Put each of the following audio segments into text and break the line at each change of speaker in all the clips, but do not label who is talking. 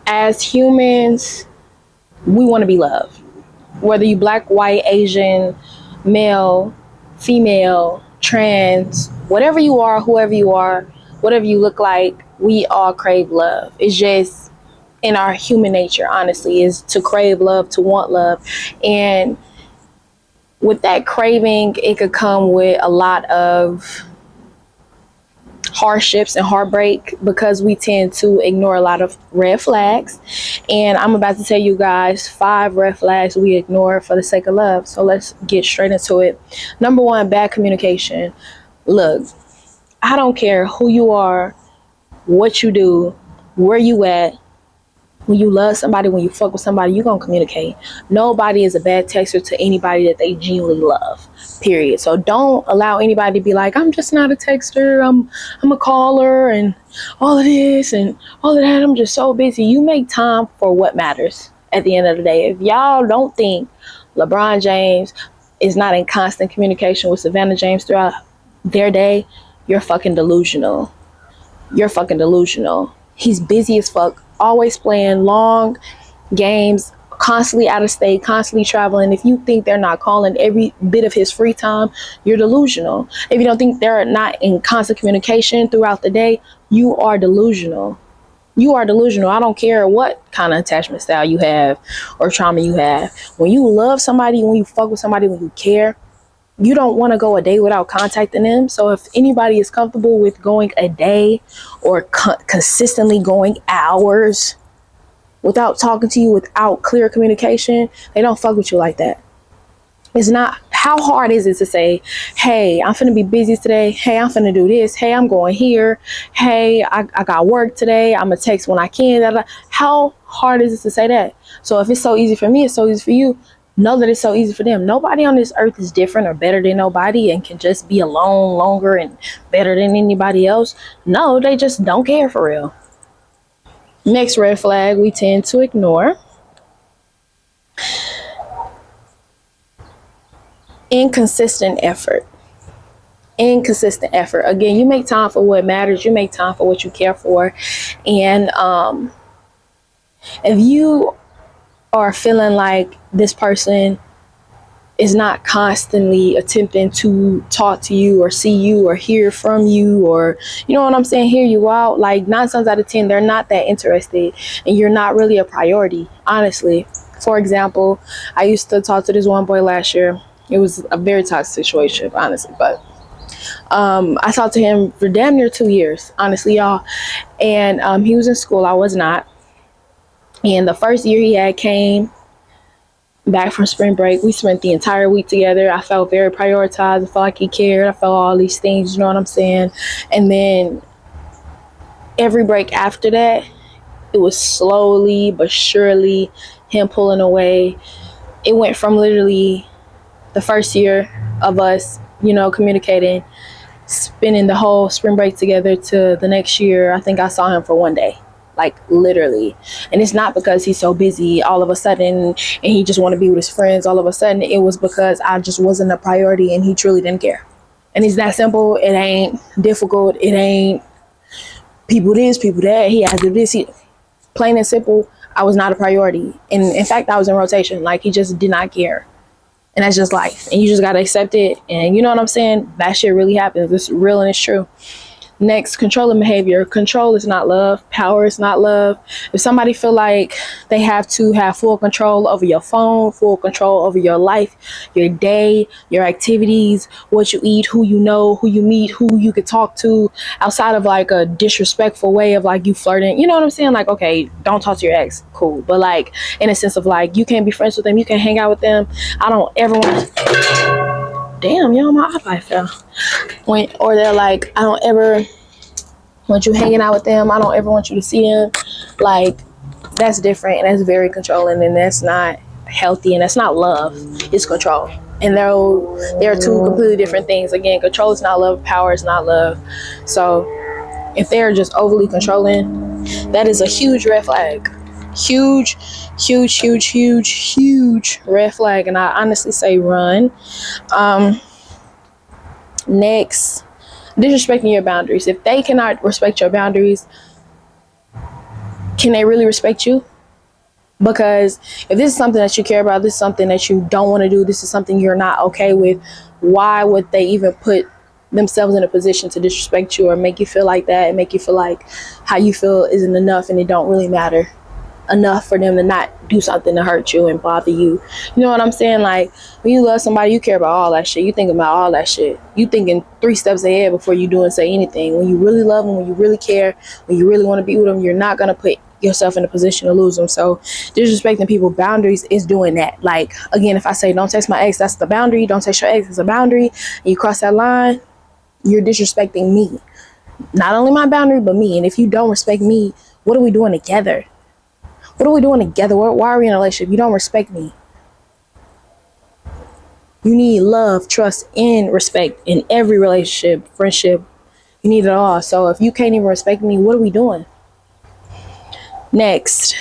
As humans, we want to be loved. Whether you black, white, Asian, male, female, trans, whatever you are, whoever you are, whatever you look like, we all crave love. It's just in our human nature, honestly, is to crave love, to want love. And with that craving, it could come with a lot of hardships and heartbreak because we tend to ignore a lot of red flags. And I'm about to tell you guys 5 red flags we ignore for the sake of love. So let's get straight into it. Number 1, bad communication. Look, I don't care who you are, what you do, where you at. When you love somebody, when you fuck with somebody, you're going to communicate. Nobody is a bad texter to anybody that they genuinely love, period. So don't allow anybody to be like, I'm just not a texter. I'm a caller and all of this and all of that. I'm just so busy. You make time for what matters at the end of the day. If y'all don't think LeBron James is not in constant communication with Savannah James throughout their day, you're fucking delusional. You're fucking delusional. He's busy as fuck, always playing long games, constantly out of state, constantly traveling. If you think they're not calling every bit of his free time, you're delusional. If you don't think they're not in constant communication throughout the day, you are delusional. You are delusional. I don't care what kind of attachment style you have or trauma you have. When you love somebody, when you fuck with somebody, when you care, you don't want to go a day without contacting them. So if anybody is comfortable with going a day or consistently going hours without talking to you, without clear communication, they don't fuck with you like that. It's not, how hard is it to say, hey, I'm finna be busy today. Hey, I'm finna do this. Hey, I'm going here. Hey, I got work today. I'm gonna text when I can. How hard is it to say that? So if it's so easy for me, it's so easy for you. Know that it's so easy for them. Nobody on this earth is different or better than nobody and can just be alone longer and better than anybody else. No, they just don't care for real. Next red flag we tend to ignore. Inconsistent effort. Inconsistent effort. Again, you make time for what matters. You make time for what you care for. And if you are feeling like this person is not constantly attempting to talk to you or see you or hear from you, or you know what I'm saying, hear you out, like 9 times out of 10 they're not that interested and you're not really a priority, honestly. For example, I used to talk to this one boy last year. It was a very toxic situation, honestly, but I talked to him for damn near 2 years, honestly, y'all. And he was in school, I was not. And the first year he had came back from spring break, we spent the entire week together. I felt very prioritized. I felt like he cared. I felt all these things, you know what I'm saying? And then every break after that, it was slowly but surely him pulling away. It went from literally the first year of us, you know, communicating, spending the whole spring break together, to the next year, I think I saw him for 1 day. Like literally. And it's not because he's so busy all of a sudden and he just want to be with his friends all of a sudden. It was because I just wasn't a priority and he truly didn't care. And it's that simple. It ain't difficult. It ain't people this, people that. He has to do this. Plain and simple, I was not a priority. And in fact, I was in rotation. Like he just did not care. And that's just life. And you just got to accept it. And you know what I'm saying? That shit really happens. It's real and it's true. Next, controlling behavior. Control is not love. Power is not love. If somebody feel like they have to have full control over your phone, full control over your life, your day, your activities, what you eat, who you know, who you meet, who you could talk to, outside of like a disrespectful way of like you flirting, you know what I'm saying? Like, okay, don't talk to your ex, cool. But like in a sense of like, you can't be friends with them, you can't hang out with them. I don't ever want damn, yo, my iPad fell. Or they're like, I don't ever want you hanging out with them. I don't ever want you to see them. Like, that's different, and that's very controlling, and that's not healthy, and that's not love. It's control. And they're 2 completely different things. Again, control is not love. Power is not love. So if they're just overly controlling, that is a huge red flag. Huge red flag. And I honestly say run. Next, disrespecting your boundaries. If they cannot respect your boundaries, can they really respect you? Because if this is something that you care about, this is something that you don't want to do, this is something you're not okay with, why would they even put themselves in a position to disrespect you or make you feel like that and make you feel like how you feel isn't enough and it don't really matter enough for them to not do something to hurt you and bother you? You know what I'm saying? Like, when you love somebody, you care about all that shit. You think about all that shit. You thinking 3 steps ahead before you do and say anything. When you really love them, when you really care, when you really want to be with them, you're not going to put yourself in a position to lose them. So disrespecting people's boundaries is doing that. Like, again, if I say don't text my ex, that's the boundary. Don't text your ex, it's a boundary. And you cross that line, you're disrespecting me. Not only my boundary, but me. And if you don't respect me, what are we doing together? What are we doing together? Why are we in a relationship? You don't respect me. You need love, trust, and respect in every relationship, friendship. You need it all. So if you can't even respect me, what are we doing? Next,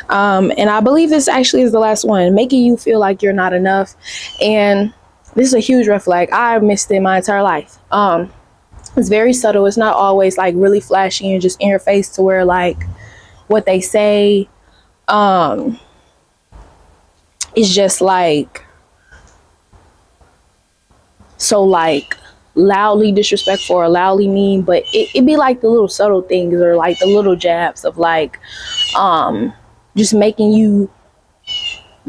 and I believe this actually is the last one, making you feel like you're not enough. And this is a huge red flag. I missed it my entire life. It's very subtle. It's not always like really flashy and just in your face to where like what they say is just like so like loudly disrespectful or loudly mean, but it be like the little subtle things or like the little jabs of like just making you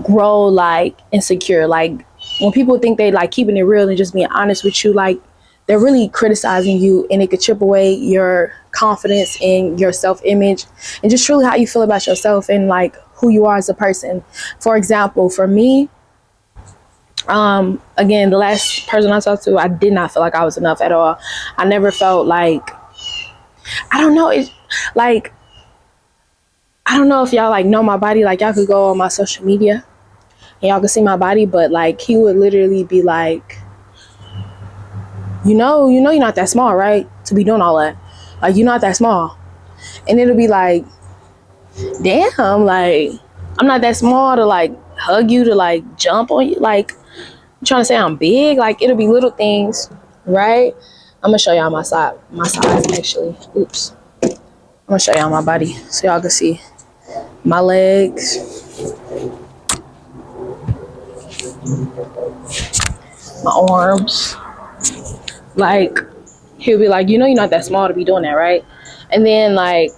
grow like insecure. Like when people think they like keeping it real and just being honest with you, like they're really criticizing you, and it could chip away your confidence in your self-image and just truly how you feel about yourself and like who you are as a person. For example, for me, again, the last person I talked to, I did not feel like I was enough at all. I never felt like, I don't know, it's like, I don't know if y'all like know my body, like y'all could go on my social media and y'all could see my body, but like he would literally be like, you know you're not that small, right? To be doing all that. Like, you're not that small. And it'll be like, damn, like, I'm not that small to like hug you, to like jump on you. Like, I'm trying to say I'm big. Like, it'll be little things, right? I'm gonna show y'all my size actually. Oops. I'm gonna show y'all my body so y'all can see my legs, my arms. Like, he'll be like, you're not that small to be doing that, right? And then like,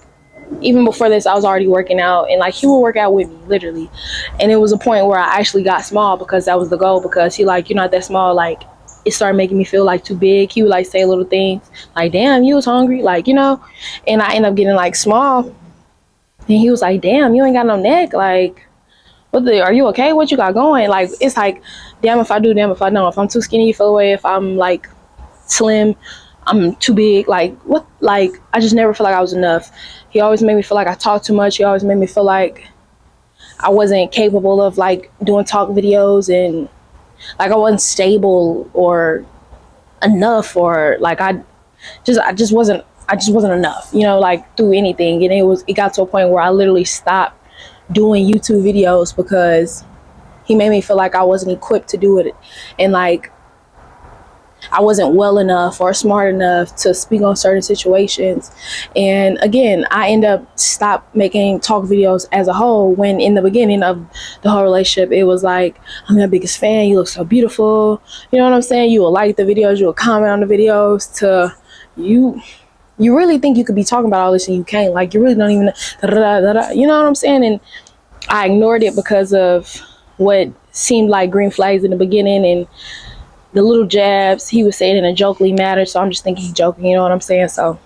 even before this, I was already working out, and like he would work out with me literally. And it was a point where I actually got small because that was the goal, because he like, you're not that small. Like, it started making me feel like too big. He would like say little things like, damn, you was hungry, like, and I end up getting like small. And he was like, damn, you ain't got no neck. Like, are you okay? What you got going? Like, it's like, damn if I do, damn if I don't. If I'm too skinny, you feel away. If I'm like slim, I'm too big. Like, what? Like, I just never feel like I was enough. He always made me feel like I talked too much. He always made me feel like I wasn't capable of like doing talk videos, and like I wasn't stable or enough, or like I just wasn't enough, like through anything. And it got to a point where I literally stopped doing YouTube videos because he made me feel like I wasn't equipped to do it, and like I wasn't well enough or smart enough to speak on certain situations. And again, I end up stopped making talk videos as a whole, when in the beginning of the whole relationship, it was like, I'm your biggest fan, you look so beautiful, you know what I'm saying? You will like the videos, you will comment on the videos, to you really think you could be talking about all this and you can't. Like, you really don't even, you know what I'm saying? And I ignored it because of what seemed like green flags in the beginning, and the little jabs he was saying in a jokingly manner. So I'm just thinking he's joking, you know what I'm saying? So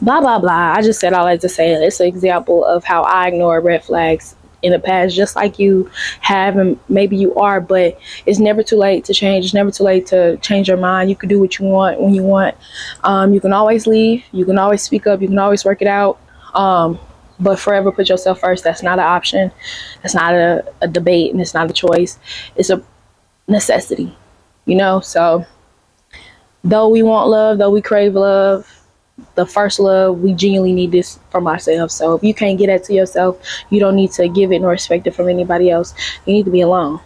blah, blah, blah. I just said all that to say it's an example of how I ignore red flags in the past, just like you have, and maybe you are, but it's never too late to change. It's never too late to change your mind. You can do what you want when you want. You can always leave. You can always speak up. You can always work it out. But forever put yourself first. That's not an option. That's not a debate, and it's not a choice. It's a necessity. So though we want love, though we crave love, the first love, we genuinely need this from ourselves. So if you can't get that to yourself, you don't need to give it nor expect it from anybody else. You need to be alone.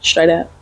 Straight up.